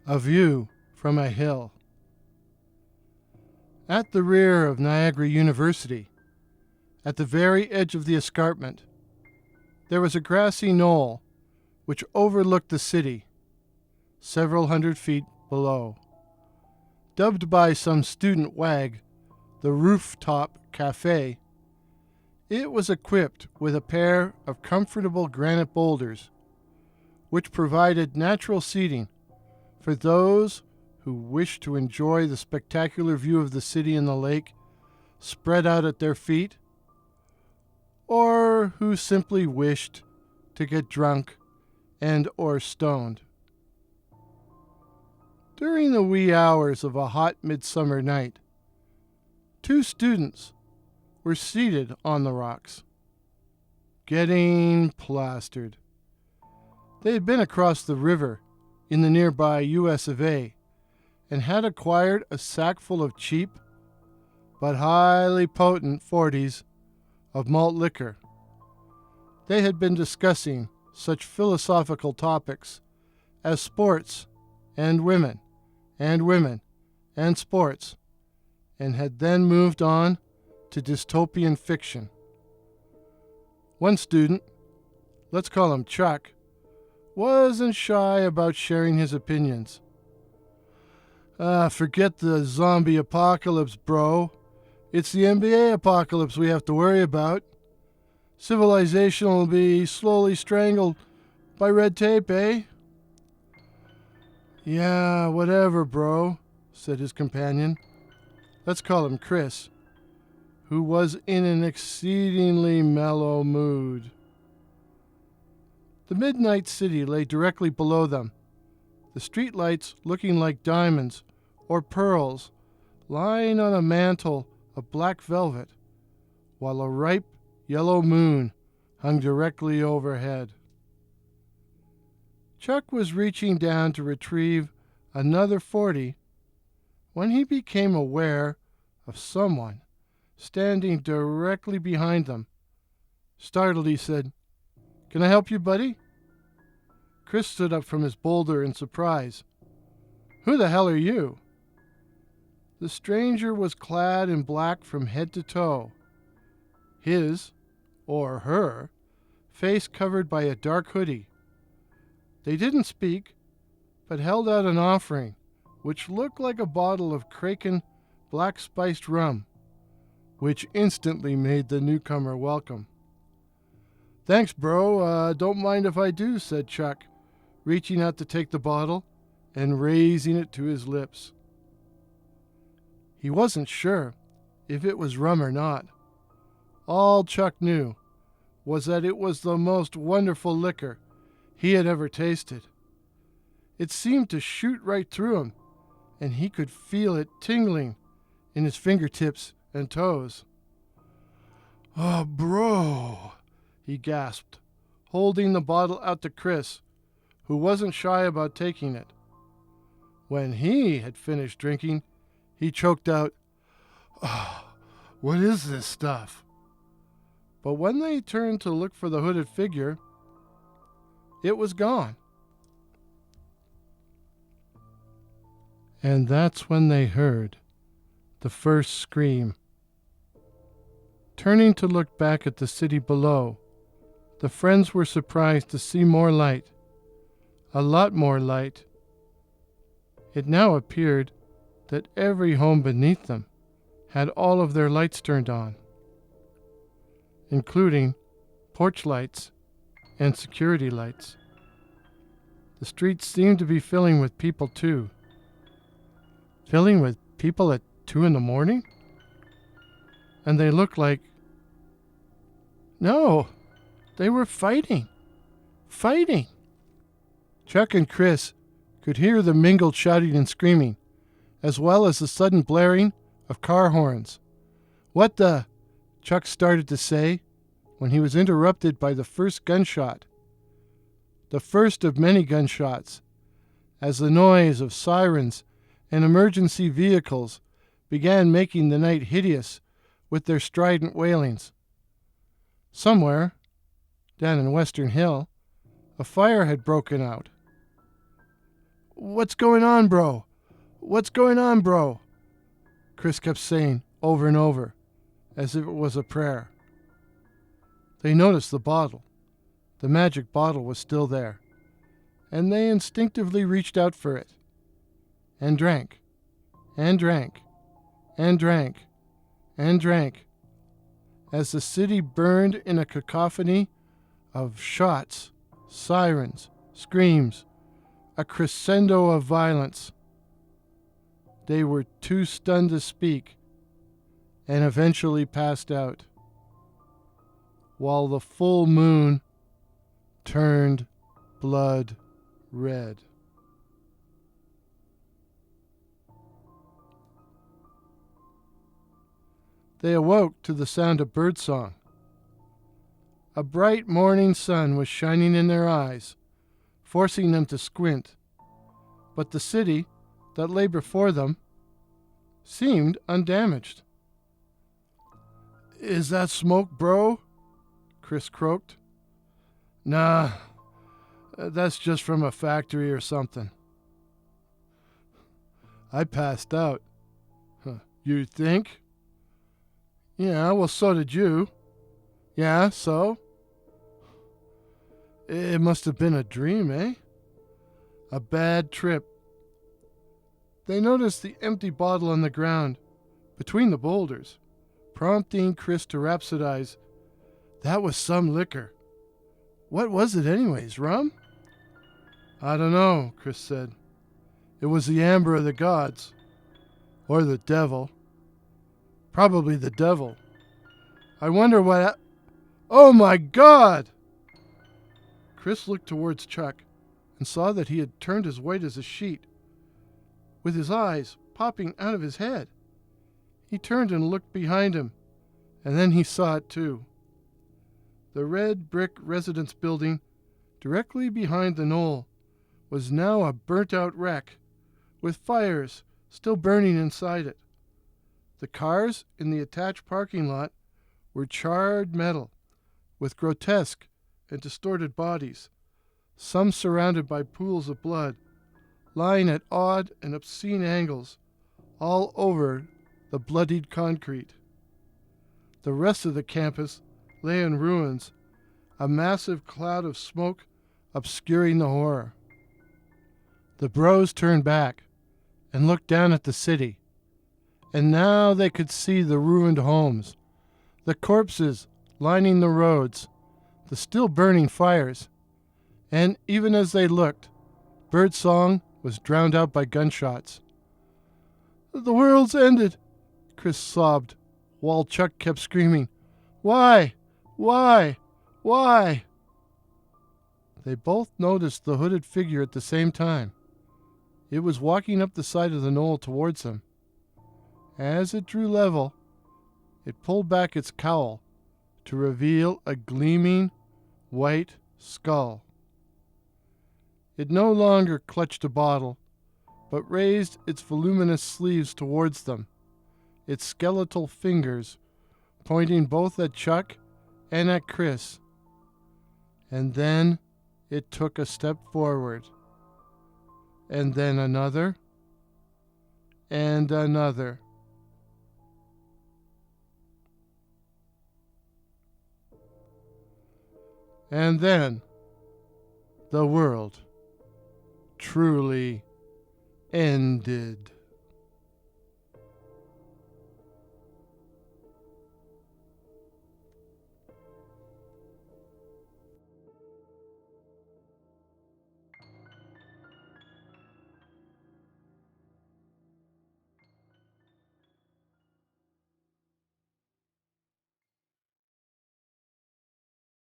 A view from a hill. At the rear of Niagara University, at the very edge of the escarpment, there was a grassy knoll which overlooked the city, several hundred feet below. Dubbed by some student wag the Rooftop Cafe, it was equipped with a pair of comfortable granite boulders, which provided natural seating for those who wished to enjoy the spectacular view of the city and the lake spread out at their feet, or who simply wished to get drunk and or stoned. During the wee hours of a hot midsummer night, two students were seated on the rocks, getting plastered. They had been across the river in the nearby US of A and had acquired a sackful of cheap but highly potent 40s of malt liquor. They had been discussing such philosophical topics as sports and women and sports, and had then moved on to dystopian fiction. One student, let's call him Chuck, wasn't shy about sharing his opinions. Forget the zombie apocalypse, bro. It's the NBA apocalypse we have to worry about. Civilization will be slowly strangled by red tape, eh? Yeah, whatever, bro, said his companion. Let's call him Chris, who was in an exceedingly mellow mood. The midnight city lay directly below them, the streetlights looking like diamonds or pearls lying on a mantle of black velvet, while a ripe yellow moon hung directly overhead. Chuck was reaching down to retrieve another 40 when he became aware of someone standing directly behind them. Startled, he said, "Can I help you, buddy?" Chris stood up from his boulder in surprise. "Who the hell are you?" The stranger was clad in black from head to toe, his, or her, face covered by a dark hoodie. They didn't speak, but held out an offering, which looked like a bottle of Kraken black-spiced rum, which instantly made the newcomer welcome. "Thanks, bro. Don't mind if I do," said Chuck, reaching out to take the bottle and raising it to his lips. He wasn't sure if it was rum or not. All Chuck knew was that it was the most wonderful liquor he had ever tasted. It seemed to shoot right through him, and he could feel it tingling in his fingertips and toes. "Oh, bro," he gasped, holding the bottle out to Chris, who wasn't shy about taking it. When he had finished drinking, he choked out, "Oh, what is this stuff?" But when they turned to look for the hooded figure, it was gone. And that's when they heard the first scream. Turning to look back at the city below, the friends were surprised to see more light, a lot more light. It now appeared that every home beneath them had all of their lights turned on, including porch lights and security lights. The streets seemed to be filling with people too. Filling with people at 2 a.m? And they looked like... No, they were fighting. Chuck and Chris could hear the mingled shouting and screaming, as well as the sudden blaring of car horns. "What the..." Chuck started to say, when he was interrupted by the first gunshot. The first of many gunshots, as the noise of sirens and emergency vehicles began making the night hideous with their strident wailings. Somewhere, down in Western Hill, a fire had broken out. What's going on, bro? What's going on, bro? Chris kept saying over and over, as if it was a prayer. They noticed the bottle. The magic bottle was still there, and they instinctively reached out for it, and drank, and drank, and drank, and drank, as the city burned in a cacophony of shots, sirens, screams, a crescendo of violence. They were too stunned to speak, and eventually passed out, while the full moon turned blood red. They awoke to the sound of birdsong. A bright morning sun was shining in their eyes, forcing them to squint, but the city that lay before them seemed undamaged. "Is that smoke, bro?" Chris croaked. "Nah, that's just from a factory or something." "I passed out." "You think?" "Yeah, well, so did you." "Yeah, so?" "It must have been a dream, eh?" "A bad trip." They noticed the empty bottle on the ground, between the boulders, prompting Chris to rhapsodize, "That was some liquor. What was it anyways, rum?" "I don't know," Chris said. "It was the amber of the gods. Or the devil. Probably the devil. I wonder what... Oh my God!" Chris looked towards Chuck and saw that he had turned as white as a sheet, with his eyes popping out of his head. He turned and looked behind him, and then he saw it too. The red brick residence building directly behind the knoll was now a burnt-out wreck, with fires still burning inside it. The cars in the attached parking lot were charred metal, with grotesque and distorted bodies, some surrounded by pools of blood, lying at odd and obscene angles all over the bloodied concrete. The rest of the campus lay in ruins, a massive cloud of smoke obscuring the horror. The bros turned back and looked down at the city, and now they could see the ruined homes, the corpses lining the roads, the still burning fires, and even as they looked, birdsong was drowned out by gunshots. "The world's ended," Chris sobbed, while Chuck kept screaming, "Why? Why? Why?" They both noticed the hooded figure at the same time. It was walking up the side of the knoll towards them. As it drew level, it pulled back its cowl to reveal a gleaming white skull. It no longer clutched a bottle, but raised its voluminous sleeves towards them, its skeletal fingers pointing both at Chuck and at Chris. And then it took a step forward, and then another, and another. And then the world truly ended.